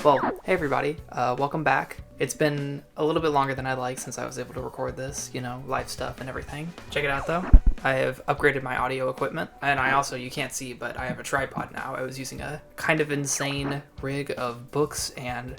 Well, hey everybody, welcome back. It's been a little bit longer than I'd like since I was able to record this, live stuff and everything. Check it out though. I have upgraded my audio equipment, and I also, you can't see, but I have a tripod now. I was using a kind of insane rig of books and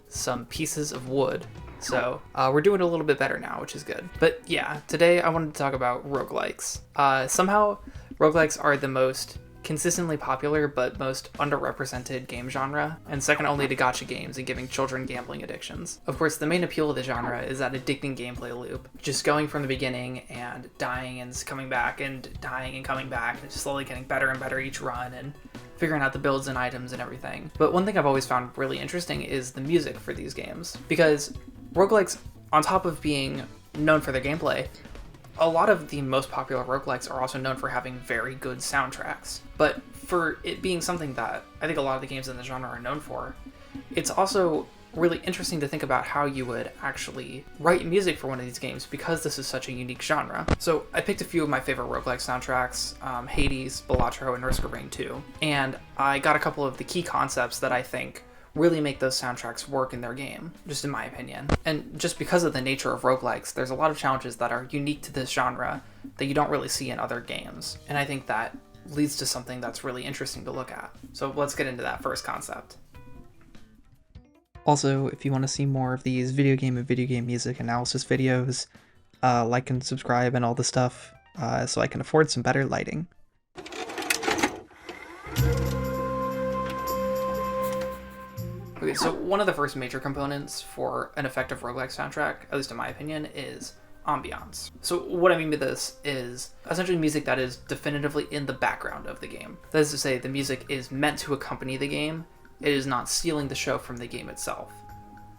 some pieces of wood. So we're doing a little bit better now, which is good. But yeah, today I wanted to talk about roguelikes. Somehow, roguelikes are the most consistently popular but most underrepresented game genre, and second only to gacha games and giving children gambling addictions. Of course, the main appeal of the genre is that addicting gameplay loop, just going from the beginning and dying and coming back and dying and coming back and just slowly getting better and better each run and figuring out the builds and items and everything. But one thing I've always found really interesting is the music for these games, because roguelikes, on top of being known for their gameplay, a lot of the most popular roguelikes are also known for having very good soundtracks. But for it being something that I think a lot of the games in the genre are known for, it's also really interesting to think about how you would actually write music for one of these games, because this is such a unique genre. So I picked a few of my favorite roguelike soundtracks, Hades, Balatro, and Risk of Rain 2, and I got a couple of the key concepts that I think really make those soundtracks work in their game, just in my opinion. And just because of the nature of roguelikes, there's a lot of challenges that are unique to this genre that you don't really see in other games. And I think that leads to something that's really interesting to look at. So let's get into that first concept. Also, if you want to see more of these video game and video game music analysis videos, like and subscribe and all the stuff, so I can afford some better lighting. Okay, so one of the first major components for an effective roguelike soundtrack, at least in my opinion, is ambiance. So what I mean by this is essentially music that is definitively in the background of the game. That is to say, the music is meant to accompany the game. It is not stealing the show from the game itself.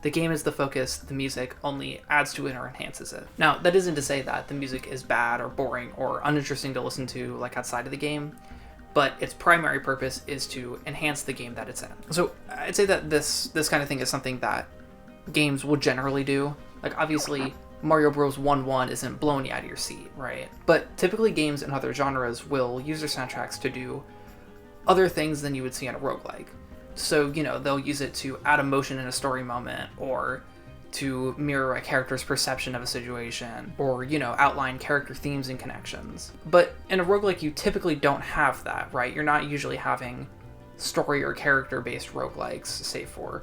The game is the focus, the music only adds to it or enhances it. Now, that isn't to say that the music is bad or boring or uninteresting to listen to like outside of the game, but its primary purpose is to enhance the game that it's in. So I'd say that this kind of thing is something that games will generally do. Like obviously Mario Bros. 1-1 isn't blowing you out of your seat, right? But typically games in other genres will use their soundtracks to do other things than you would see in a roguelike. So, they'll use it to add emotion in a story moment, or to mirror a character's perception of a situation, or, outline character themes and connections. But in a roguelike, you typically don't have that, right? You're not usually having story or character-based roguelikes, save for,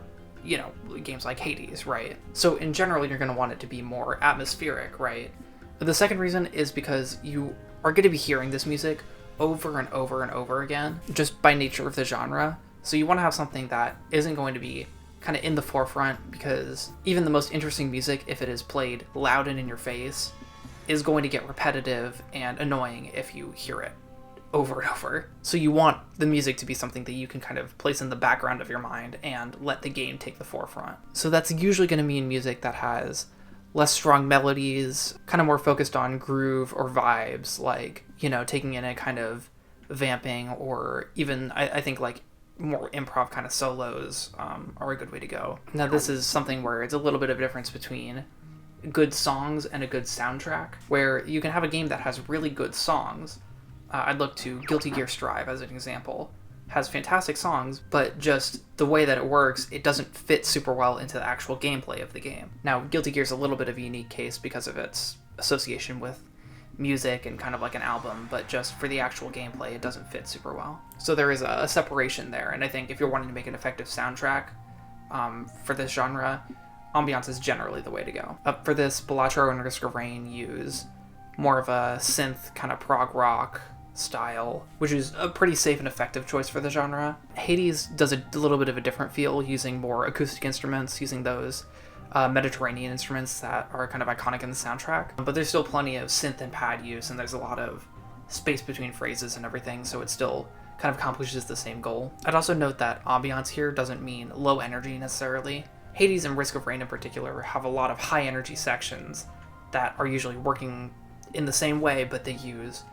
games like Hades, right? So in general, you're going to want it to be more atmospheric, right? But the second reason is because you are going to be hearing this music over and over and over again, just by nature of the genre. So you want to have something that isn't going to be kind of in the forefront, because even the most interesting music, if it is played loud and in your face, is going to get repetitive and annoying if you hear it over and over. So you want the music to be something that you can kind of place in the background of your mind and let the game take the forefront. So that's usually going to mean music that has less strong melodies, kind of more focused on groove or vibes, like, taking in a kind of vamping, or even, I think, like, more improv kind of solos are a good way to go. Now this is something where it's a little bit of a difference between good songs and a good soundtrack, where you can have a game that has really good songs. I'd look to Guilty Gear Strive as an example. Has fantastic songs, but just the way that it works, it doesn't fit super well into the actual gameplay of the game. Now Guilty Gear is a little bit of a unique case because of its association with music and kind of like an album, but just for the actual gameplay, it doesn't fit super well. So there is a separation there, and I think if you're wanting to make an effective soundtrack for this genre, ambiance is generally the way to go. For this, Balatro and Risk of Rain use more of a synth kind of prog rock style, which is a pretty safe and effective choice for the genre. Hades does a little bit of a different feel, using more acoustic instruments, using those Mediterranean instruments that are kind of iconic in the soundtrack. But there's still plenty of synth and pad use, and there's a lot of space between phrases and everything, so it still kind of accomplishes the same goal. I'd also note that ambiance here doesn't mean low energy necessarily. Hades and Risk of Rain in particular have a lot of high energy sections that are usually working in the same way, but they use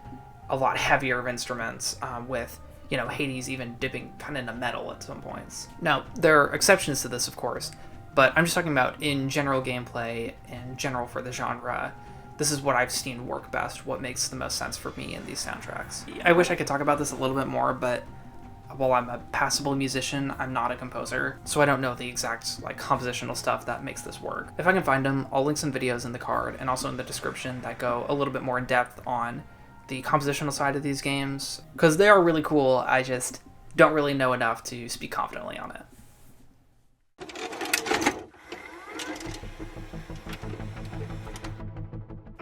a lot heavier of instruments, with Hades even dipping kind of into metal at some points. Now, there are exceptions to this, of course, but I'm just talking about in general gameplay, in general for the genre. This is what I've seen work best, what makes the most sense for me in these soundtracks. I wish I could talk about this a little bit more, but while I'm a passable musician, I'm not a composer, so I don't know the exact like compositional stuff that makes this work. If I can find them, I'll link some videos in the card and also in the description that go a little bit more in depth on the compositional side of these games, because they are really cool. I just don't really know enough to speak confidently on it.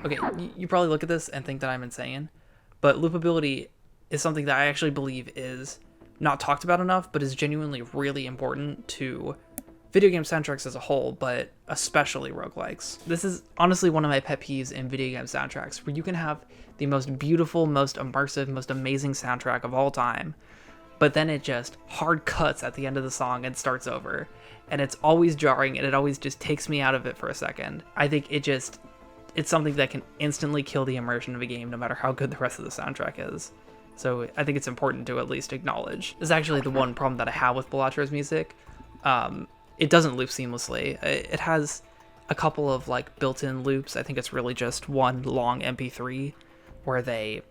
Okay, you probably look at this and think that I'm insane, but loopability is something that I actually believe is not talked about enough, but is genuinely really important to video game soundtracks as a whole, but especially roguelikes. This is honestly one of my pet peeves in video game soundtracks, where you can have the most beautiful, most immersive, most amazing soundtrack of all time, but then it just hard cuts at the end of the song and starts over. And it's always jarring, and it always just takes me out of it for a second. I think it's something that can instantly kill the immersion of a game, no matter how good the rest of the soundtrack is. So I think it's important to at least acknowledge. This is actually the one problem that I have with Belatro's music. It doesn't loop seamlessly. It has a couple of like built-in loops. I think it's really just one long MP3 where they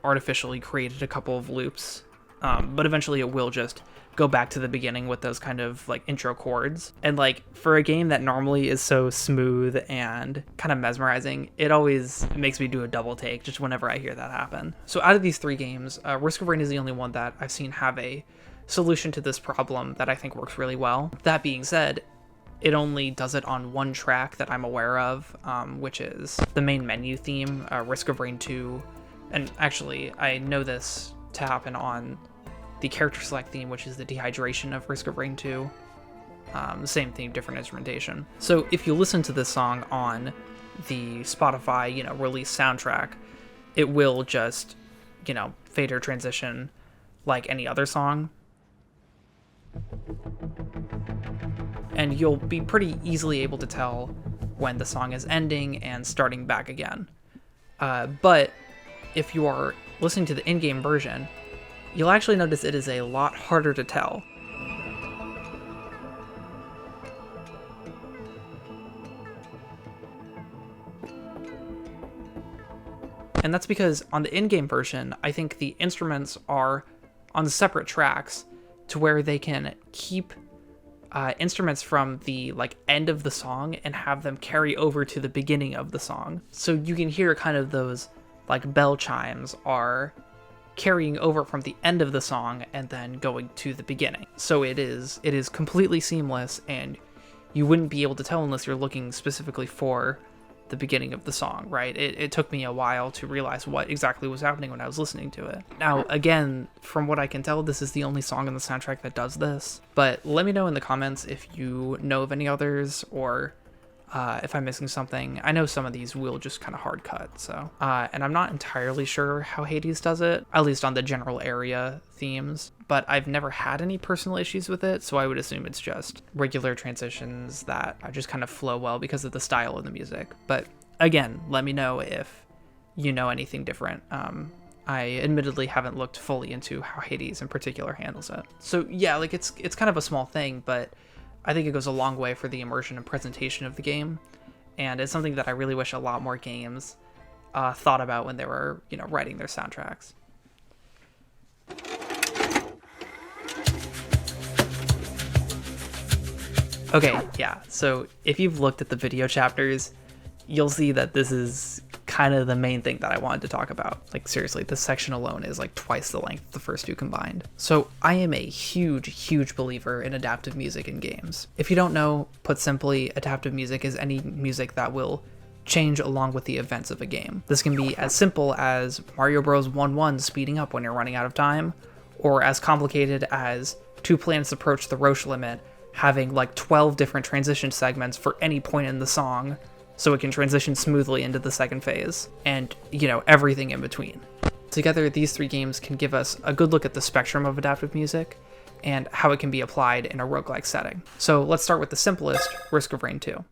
artificially created a couple of loops. But eventually it will just go back to the beginning with those kind of like intro chords. And like for a game that normally is so smooth and kind of mesmerizing, it always makes me do a double take just whenever I hear that happen. So out of these three games, Risk of Rain is the only one that I've seen have a solution to this problem that I think works really well. That being said, it only does it on one track that I'm aware of, which is the main menu theme, Risk of Rain 2. And actually, I know this to happen on the character select theme, which is the dehydration of Risk of Rain 2. Same theme, different instrumentation. So if you listen to this song on the Spotify, release soundtrack, it will just, fade or transition like any other song. And you'll be pretty easily able to tell when the song is ending and starting back again. But if you are listening to the in-game version, you'll actually notice it is a lot harder to tell. And that's because on the in-game version, I think the instruments are on separate tracks to where they can keep instruments from the end of the song and have them carry over to the beginning of the song. So you can hear kind of those bell chimes are carrying over from the end of the song and then going to the beginning. So it is completely seamless, and you wouldn't be able to tell unless you're looking specifically for the beginning of the song, right? It took me a while to realize what exactly was happening when I was listening to it. Now, again, from what I can tell, this is the only song in the soundtrack that does this, but let me know in the comments if you know of any others, or if I'm missing something. I know some of these will just kind of hard cut, so. And I'm not entirely sure how Hades does it, at least on the general area themes, but I've never had any personal issues with it, so I would assume it's just regular transitions that just kind of flow well because of the style of the music. But again, let me know if you know anything different. I admittedly haven't looked fully into how Hades in particular handles it. So yeah, it's kind of a small thing, but I think it goes a long way for the immersion and presentation of the game, and it's something that I really wish a lot more games thought about when they were, writing their soundtracks. Okay, yeah, so if you've looked at the video chapters, you'll see that this is kind of the main thing that I wanted to talk about. Seriously, this section alone is twice the length of the first two combined. So I am a huge believer in adaptive music in games. If you don't know, put simply, adaptive music is any music that will change along with the events of a game. This can be as simple as Mario Bros. 1-1 speeding up when you're running out of time, or as complicated as two planets approach the Roche limit having 12 different transition segments for any point in the song, so it can transition smoothly into the second phase, and, everything in between. Together, these three games can give us a good look at the spectrum of adaptive music and how it can be applied in a roguelike setting. So let's start with the simplest, Risk of Rain 2.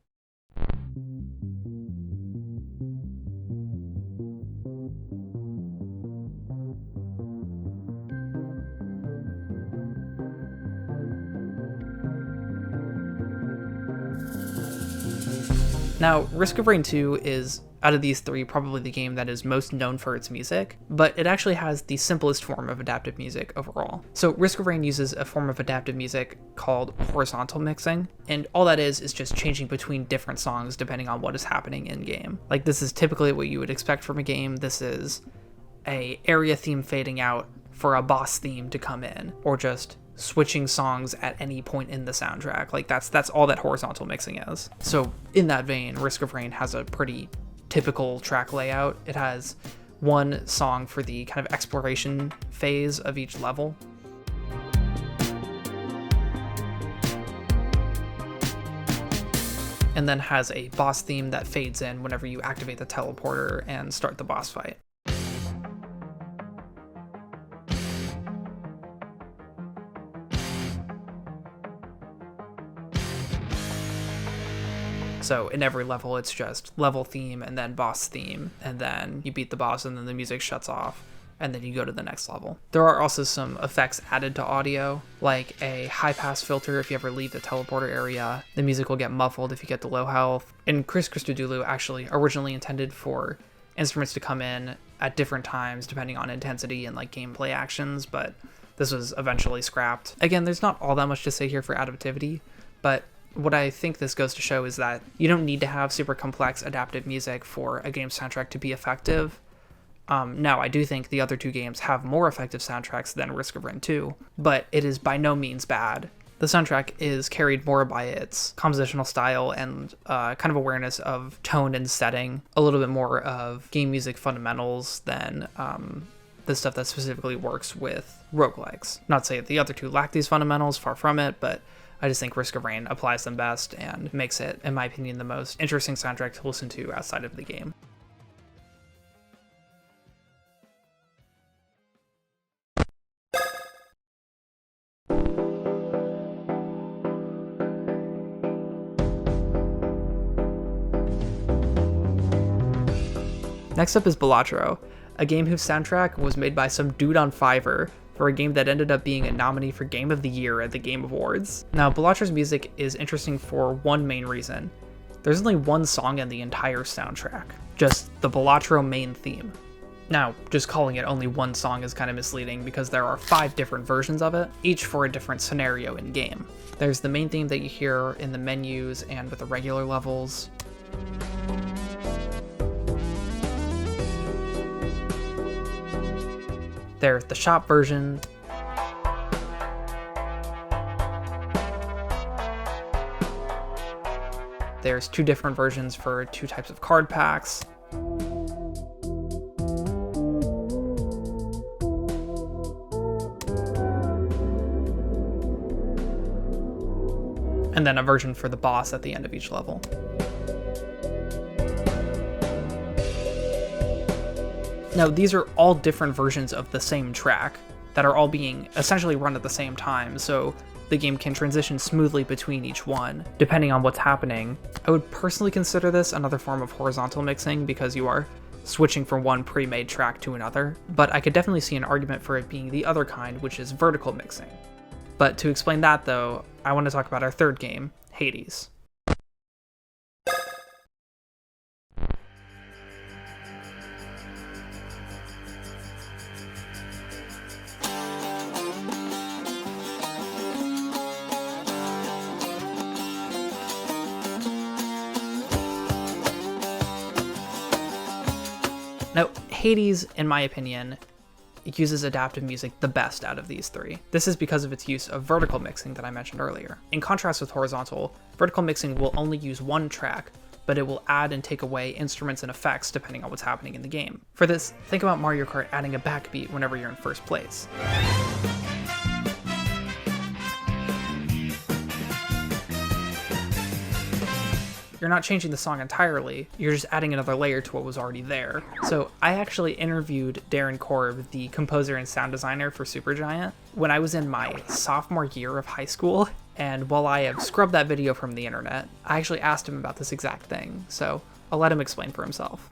Now, Risk of Rain 2 is out of these three, probably the game that is most known for its music, but it actually has the simplest form of adaptive music overall. So Risk of Rain uses a form of adaptive music called horizontal mixing, and all that is just changing between different songs depending on what is happening in game. Like, this is typically what you would expect from a game. This is a area theme fading out for a boss theme to come in, or just switching songs at any point in the soundtrack. Like, that's all that horizontal mixing is. So in that vein, Risk of Rain has a pretty typical track layout. It has one song for the kind of exploration phase of each level, and then has a boss theme that fades in whenever you activate the teleporter and start the boss fight. So in every level, it's just level theme and then boss theme, and then you beat the boss and then the music shuts off, and then you go to the next level. There are also some effects added to audio, like a high pass filter if you ever leave the teleporter area. The music will get muffled if you get to low health. And Chris Christodoulou actually originally intended for instruments to come in at different times depending on intensity and like gameplay actions, but this was eventually scrapped. Again, there's not all that much to say here for Adaptivity, but what I think this goes to show is that you don't need to have super complex adaptive music for a game soundtrack to be effective. Now, I do think the other two games have more effective soundtracks than Risk of Rain 2, but it is by no means bad. The soundtrack is carried more by its compositional style and kind of awareness of tone and setting, a little bit more of game music fundamentals than the stuff that specifically works with roguelikes. Not to say that the other two lack these fundamentals, far from it, but I just think Risk of Rain applies them best and makes it, in my opinion, the most interesting soundtrack to listen to outside of the game. Next up is Balatro, a game whose soundtrack was made by some dude on Fiverr for a game that ended up being a nominee for Game of the Year at the Game Awards. Now, Balatro's music is interesting for one main reason. There's only one song in the entire soundtrack, just the Balatro main theme. Now, just calling it only one song is kind of misleading because there are 5 different versions of it, each for a different scenario in game. There's the main theme that you hear in the menus and with the regular levels. There's the shop version. There's 2 different versions for 2 types of card packs. And then a version for the boss at the end of each level. Now, these are all different versions of the same track that are all being essentially run at the same time, so the game can transition smoothly between each one, depending on what's happening. I would personally consider this another form of horizontal mixing because you are switching from one pre-made track to another, but I could definitely see an argument for it being the other kind, which is vertical mixing. But to explain that, though, I want to talk about our third game, Hades. Now, Hades, in my opinion, uses adaptive music the best out of these 3. This is because of its use of vertical mixing that I mentioned earlier. In contrast with horizontal, vertical mixing will only use one track, but it will add and take away instruments and effects depending on what's happening in the game. For this, think about Mario Kart adding a backbeat whenever you're in first place. You're not changing the song entirely, you're just adding another layer to what was already there. So I actually interviewed Darren Korb, the composer and sound designer for Supergiant, when I was in my sophomore year of high school, and while I have scrubbed that video from the internet, I actually asked him about this exact thing, so I'll let him explain for himself.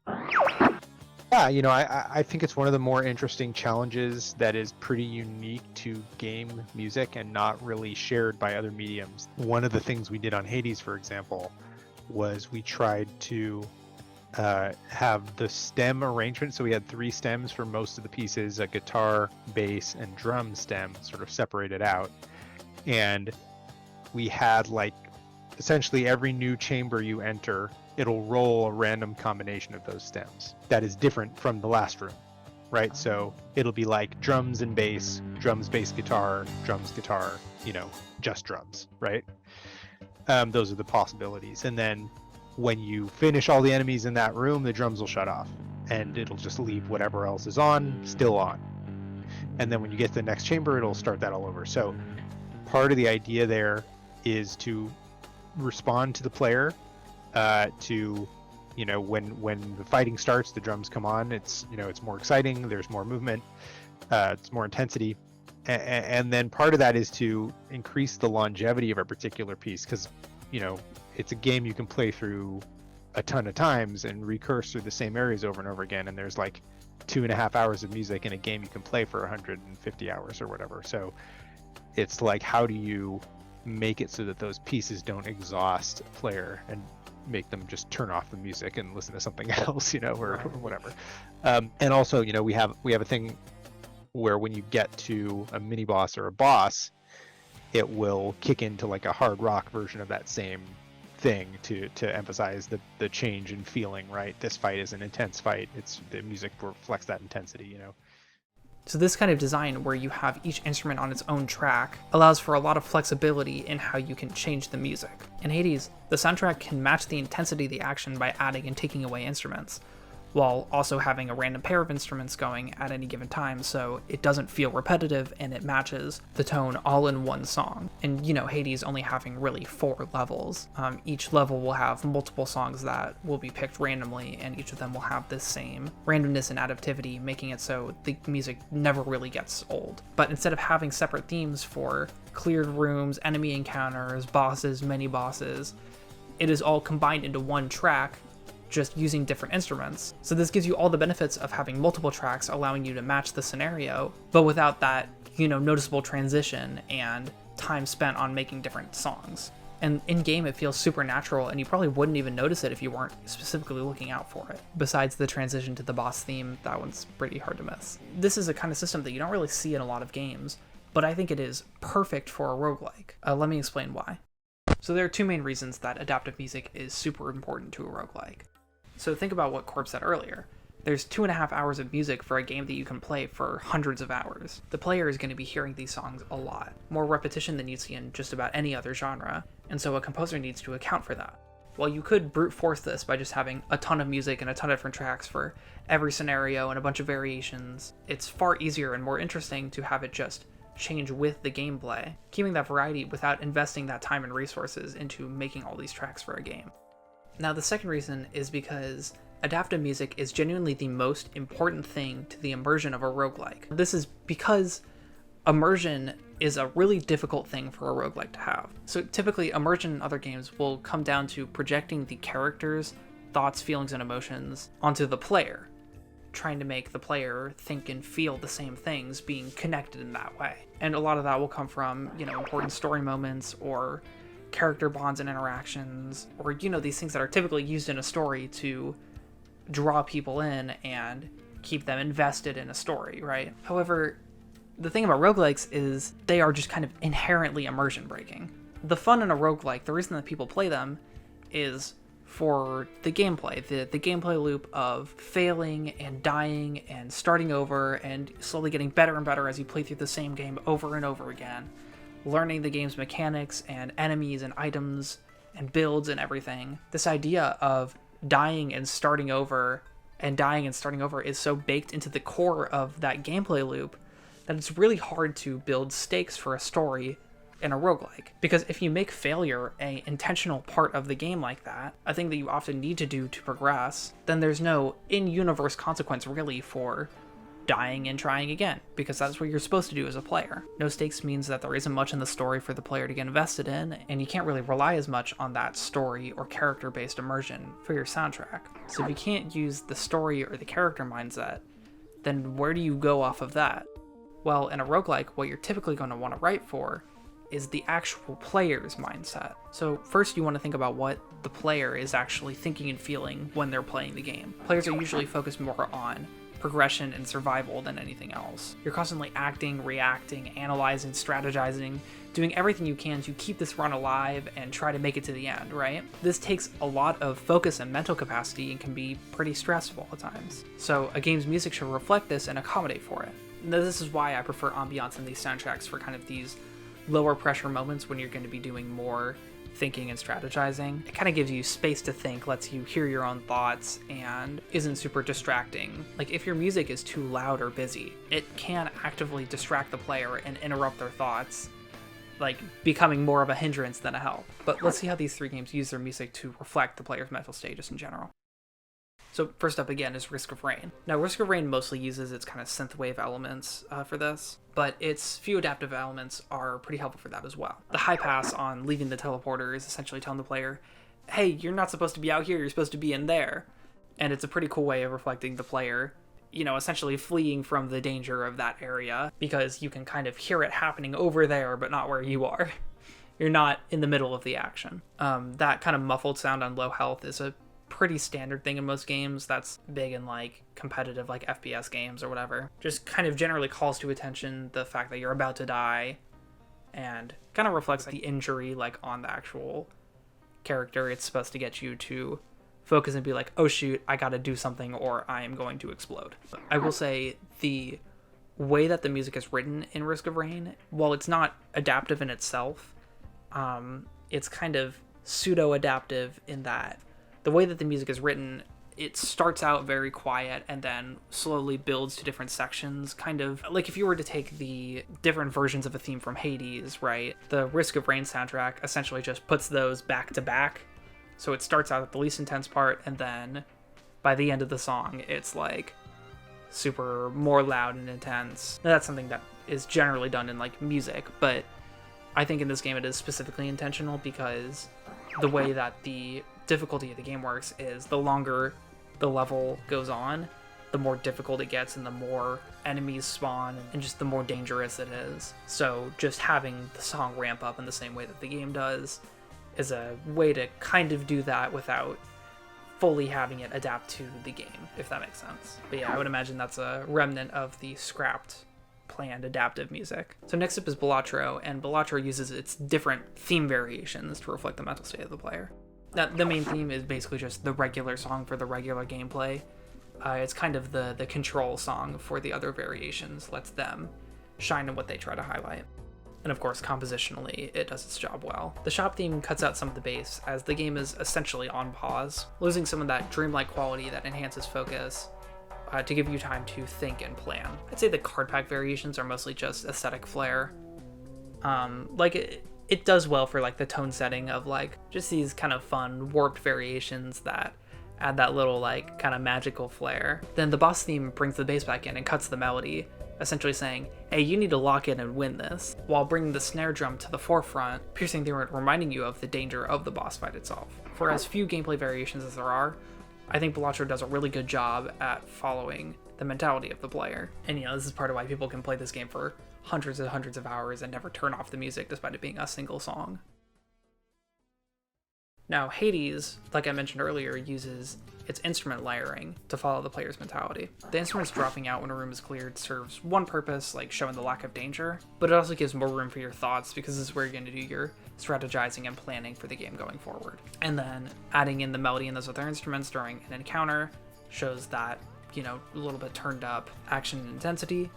Yeah, I think it's one of the more interesting challenges that is pretty unique to game music and not really shared by other mediums. One of the things we did on Hades, for example, was we tried to have the stem arrangement. So we had 3 stems for most of the pieces: a guitar, bass, and drum stem, sort of separated out. And we had like essentially every new chamber you enter, it'll roll a random combination of those stems that is different from the last room, right? So it'll be like drums and bass, drums, bass, guitar, drums, guitar, just drums, right? Those are the possibilities. And then when you finish all the enemies in that room, the drums will shut off and it'll just leave whatever else is on still on. And then when you get to the next chamber, it'll start that all over. So part of the idea there is to respond to the player, to when the fighting starts, the drums come on, it's more exciting, there's more movement, it's more intensity, and then part of that is to increase the longevity of a particular piece, because it's a game you can play through a ton of times and recurse through the same areas over and over again, and there's like 2.5 hours of music in a game you can play for 150 hours or whatever. So it's like, how do you make it so that those pieces don't exhaust a player and make them just turn off the music and listen to something else, or whatever. And also, we have a thing where when you get to a mini boss or a boss, it will kick into like a hard rock version of that same thing to emphasize the change in feeling, right? This fight is an intense fight. It's the music reflects that intensity, So this kind of design where you have each instrument on its own track allows for a lot of flexibility in how you can change the music. In Hades, the soundtrack can match the intensity of the action by adding and taking away instruments, while also having a random pair of instruments going at any given time, so it doesn't feel repetitive and it matches the tone all in one song. And Hades only having really 4 levels. Each level will have multiple songs that will be picked randomly, and each of them will have this same randomness and adaptivity, making it so the music never really gets old. But instead of having separate themes for cleared rooms, enemy encounters, bosses, mini-bosses, it is all combined into one track, just using different instruments. So this gives you all the benefits of having multiple tracks, allowing you to match the scenario, but without that, noticeable transition and time spent on making different songs. And in-game, it feels super natural, and you probably wouldn't even notice it if you weren't specifically looking out for it. Besides the transition to the boss theme, that one's pretty hard to miss. This is a kind of system that you don't really see in a lot of games, but I think it is perfect for a roguelike. Let me explain why. So there are 2 main reasons that adaptive music is super important to a roguelike. So think about what Corb said earlier. There's 2.5 hours of music for a game that you can play for hundreds of hours. The player is going to be hearing these songs a lot, more repetition than you'd see in just about any other genre, and so a composer needs to account for that. While you could brute force this by just having a ton of music and a ton of different tracks for every scenario and a bunch of variations, it's far easier and more interesting to have it just change with the gameplay, keeping that variety without investing that time and resources into making all these tracks for a game. Now, the second reason is because adaptive music is genuinely the most important thing to the immersion of a roguelike. This is because immersion is a really difficult thing for a roguelike to have. So typically, immersion in other games will come down to projecting the characters' thoughts, feelings, and emotions onto the player, trying to make the player think and feel the same things, being connected in that way. And a lot of that will come from, important story moments or character bonds and interactions, or these things that are typically used in a story to draw people in and keep them invested in a story, right? However, the thing about roguelikes is they are just kind of inherently immersion breaking. The fun in a roguelike, the reason that people play them, is for the gameplay, the gameplay loop of failing and dying and starting over and slowly getting better and better as you play through the same game over and over again, learning the game's mechanics and enemies and items and builds and everything. This idea of dying and starting over is so baked into the core of that gameplay loop that it's really hard to build stakes for a story in a roguelike. Because if you make failure an intentional part of the game like that, a thing that you often need to do to progress, then there's no in-universe consequence really for dying and trying again, because that's what you're supposed to do as a player. No stakes means that there isn't much in the story for the player to get invested in, and you can't really rely as much on that story or character-based immersion for your soundtrack. So if you can't use the story or the character mindset, then where do you go off of that? Well, in a roguelike, what you're typically going to want to write for is the actual player's mindset. So first you want to think about what the player is actually thinking and feeling when they're playing the game. Players are usually focused more on progression and survival than anything else. You're constantly acting, reacting, analyzing, strategizing, doing everything you can to keep this run alive and try to make it to the end, right? This takes a lot of focus and mental capacity and can be pretty stressful at times. So a game's music should reflect this and accommodate for it. Now, this is why I prefer ambiance in these soundtracks for kind of these lower pressure moments when you're going to be doing more thinking and strategizing. It kind of gives you space to think, lets you hear your own thoughts, and isn't super distracting. Like, if your music is too loud or busy, it can actively distract the player and interrupt their thoughts, like becoming more of a hindrance than a help. But let's see how these three games use their music to reflect the player's mental state just in general. So first up again is Risk of Rain. Now Risk of Rain mostly uses its kind of synthwave elements for this, but its few adaptive elements are pretty helpful for that as well. The high pass on leaving the teleporter is essentially telling the player, hey, you're not supposed to be out here, you're supposed to be in there. And it's a pretty cool way of reflecting the player, you know, essentially fleeing from the danger of that area, because you can kind of hear it happening over there, but not where you are. You're not in the middle of the action. That kind of muffled sound on low health is a pretty standard thing in most games. That's big in like competitive like FPS games or whatever. Just kind of generally calls to attention the fact that you're about to die, and kind of reflects the injury like on the actual character. It's supposed to get you to focus and be like, oh shoot, I gotta do something or I am going to explode. I will say the way that the music is written in Risk of Rain, while it's not adaptive in itself, it's kind of pseudo-adaptive in that the way that the music is written, it starts out very quiet and then slowly builds to different sections, kind of like if you were to take the different versions of a theme from Hades, right? The Risk of Rain soundtrack essentially just puts those back to back. So it starts out at the least intense part, and then by the end of the song, it's like super more loud and intense. Now, that's something that is generally done in like music, but I think in this game it is specifically intentional because the way that the difficulty of the game works is the longer the level goes on, the more difficult it gets and the more enemies spawn and just the more dangerous it is. So just having the song ramp up in the same way that the game does is a way to kind of do that without fully having it adapt to the game, if that makes sense. But yeah, I would imagine that's a remnant of the scrapped planned adaptive music. So next up is Balatro, and Balatro uses its different theme variations to reflect the mental state of the player. Now, the main theme is basically just the regular song for the regular gameplay. It's kind of the control song for the other variations, lets them shine in what they try to highlight. And of course, compositionally, it does its job well. The shop theme cuts out some of the bass, as the game is essentially on pause, losing some of that dreamlike quality that enhances focus to give you time to think and plan. I'd say the card pack variations are mostly just aesthetic flair. It does well for like the tone setting of like just these kind of fun warped variations that add that little like kind of magical flair. Then the boss theme brings the bass back in and cuts the melody, essentially saying, hey, you need to lock in and win this, while bringing the snare drum to the forefront, piercing through it, reminding you of the danger of the boss fight itself. For as few gameplay variations as there are, I think Balatro does a really good job at following the mentality of the player. And you know, this is part of why people can play this game for hundreds and hundreds of hours and never turn off the music despite it being a single song. Now, Hades, like I mentioned earlier, uses its instrument layering to follow the player's mentality. The instruments dropping out when a room is cleared serves one purpose, like showing the lack of danger, but it also gives more room for your thoughts because this is where you're going to do your strategizing and planning for the game going forward. And then adding in the melody and those other instruments during an encounter shows that, you know, a little bit turned up action and intensity.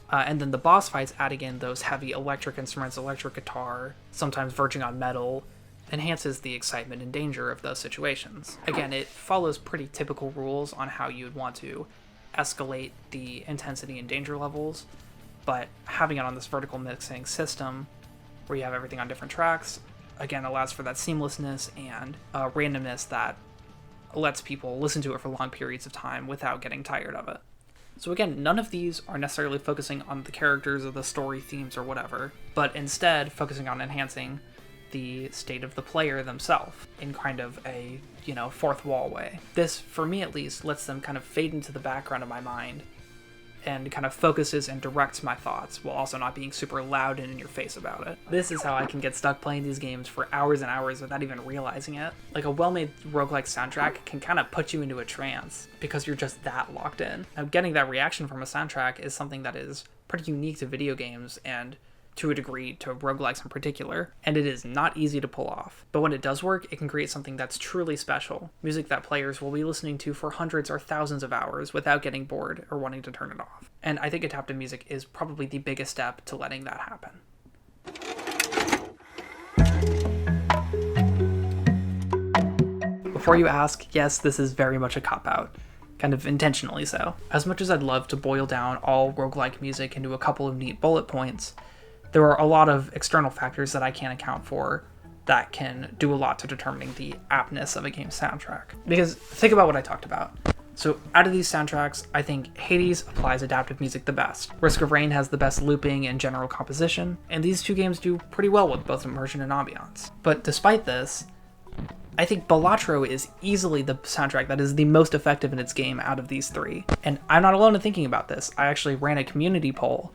And then the boss fights adding in those heavy electric instruments, electric guitar, sometimes verging on metal, enhances the excitement and danger of those situations. Again, it follows pretty typical rules on how you'd want to escalate the intensity and danger levels, but having it on this vertical mixing system where you have everything on different tracks, again, allows for that seamlessness and randomness that lets people listen to it for long periods of time without getting tired of it. So again, none of these are necessarily focusing on the characters or the story themes or whatever, but instead focusing on enhancing the state of the player themselves in kind of a, you know, fourth wall way. This, for me at least, lets them kind of fade into the background of my mind and kind of focuses and directs my thoughts while also not being super loud and in your face about it. This is how I can get stuck playing these games for hours and hours without even realizing it. Like, a well-made roguelike soundtrack can kind of put you into a trance because you're just that locked in. Now, getting that reaction from a soundtrack is something that is pretty unique to video games and to a degree to roguelikes in particular, and it is not easy to pull off. But when it does work, it can create something that's truly special, music that players will be listening to for hundreds or thousands of hours without getting bored or wanting to turn it off. And I think adaptive music is probably the biggest step to letting that happen. Before you ask, yes, this is very much a cop-out. Kind of intentionally so. As much as I'd love to boil down all roguelike music into a couple of neat bullet points, there are a lot of external factors that I can't account for that can do a lot to determining the aptness of a game's soundtrack. Because think about what I talked about. So out of these soundtracks, I think Hades applies adaptive music the best. Risk of Rain has the best looping and general composition, and these two games do pretty well with both immersion and ambiance. But despite this, I think Balatro is easily the soundtrack that is the most effective in its game out of these three. And I'm not alone in thinking about this. I actually ran a community poll,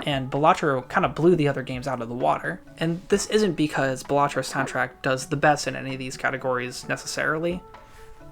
and Balatro kind of blew the other games out of the water. And this isn't because Balatro's soundtrack does the best in any of these categories necessarily,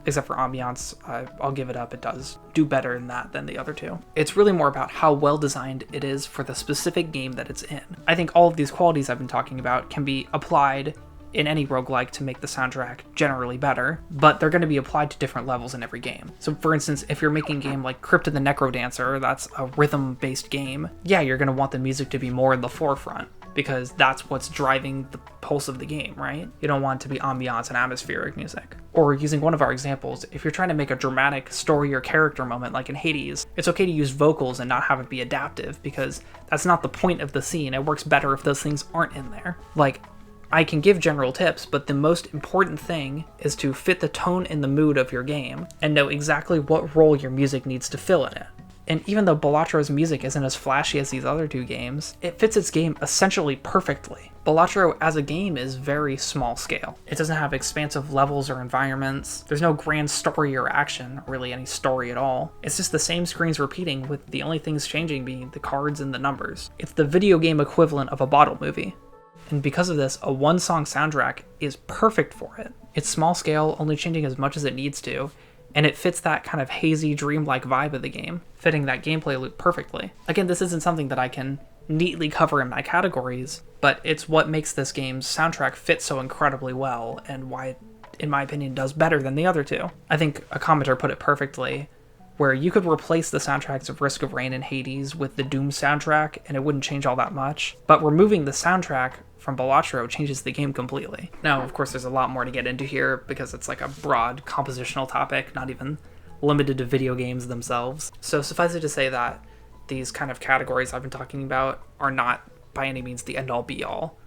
except for Ambiance. I'll give it up, it does do better in that than the other two. It's really more about how well designed it is for the specific game that it's in. I think all of these qualities I've been talking about can be applied in any roguelike to make the soundtrack generally better, but they're going to be applied to different levels in every game. So for instance, if you're making a game like Crypt of the Necrodancer, that's a rhythm-based game, yeah, you're going to want the music to be more in the forefront, because that's what's driving the pulse of the game, right? You don't want it to be ambiance and atmospheric music. Or using one of our examples, if you're trying to make a dramatic story or character moment like in Hades, it's okay to use vocals and not have it be adaptive, because that's not the point of the scene. It works better if those things aren't in there. Like, I can give general tips, but the most important thing is to fit the tone and the mood of your game and know exactly what role your music needs to fill in it. And even though Balatro's music isn't as flashy as these other two games, it fits its game essentially perfectly. Balatro as a game is very small scale. It doesn't have expansive levels or environments. There's no grand story or action, or really any story at all. It's just the same screens repeating, with the only things changing being the cards and the numbers. It's the video game equivalent of a bottle movie. And because of this, a one-song soundtrack is perfect for it. It's small scale, only changing as much as it needs to, and it fits that kind of hazy, dreamlike vibe of the game, fitting that gameplay loop perfectly. Again, this isn't something that I can neatly cover in my categories, but it's what makes this game's soundtrack fit so incredibly well, and why it, in my opinion, does better than the other two. I think a commenter put it perfectly, where you could replace the soundtracks of Risk of Rain and Hades with the Doom soundtrack, and it wouldn't change all that much, but removing the soundtrack from Balatro changes the game completely. Now, of course, there's a lot more to get into here, because it's like a broad compositional topic, not even limited to video games themselves. So suffice it to say that these kind of categories I've been talking about are not by any means the end-all be-all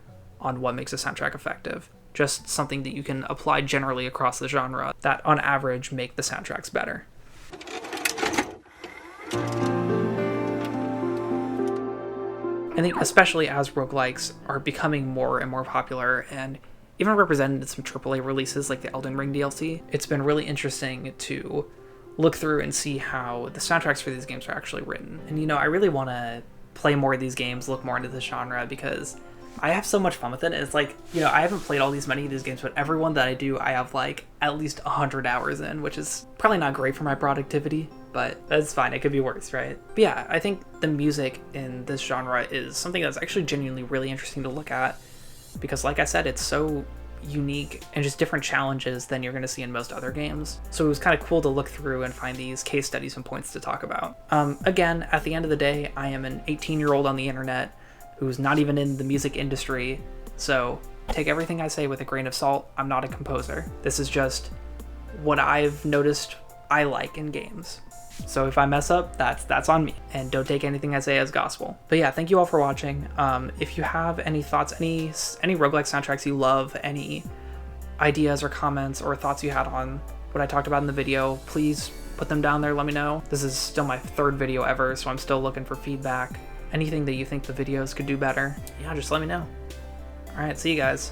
on what makes a soundtrack effective. Just something that you can apply generally across the genre that, on average, make the soundtracks better. I think especially as roguelikes are becoming more and more popular and even represented in some AAA releases like the Elden Ring DLC, it's been really interesting to look through and see how the soundtracks for these games are actually written. And, you know, I really want to play more of these games, look more into the genre, because I have so much fun with it. It's like, you know, I haven't played many of these games, but every one that I do, I have like at least 100 hours in, which is probably not great for my productivity, but that's fine. It could be worse, right? But yeah, I think the music in this genre is something that's actually genuinely really interesting to look at, because like I said, it's so unique and just different challenges than you're going to see in most other games. So it was kind of cool to look through and find these case studies and points to talk about. Again, at the end of the day, I am an 18-year-old on the internet who's not even in the music industry, so take everything I say with a grain of salt. I'm not a composer. This is just what I've noticed I like in games. So if I mess up, that's on me, and don't take anything I say as gospel. But yeah, thank you all for watching. If you have any thoughts, any roguelike soundtracks you love, any ideas or comments or thoughts you had on what I talked about in the video, please put them down there, let me know. This is still my 3rd video ever, so I'm still looking for feedback. Anything that you think the videos could do better, yeah, just let me know. All right, see you guys.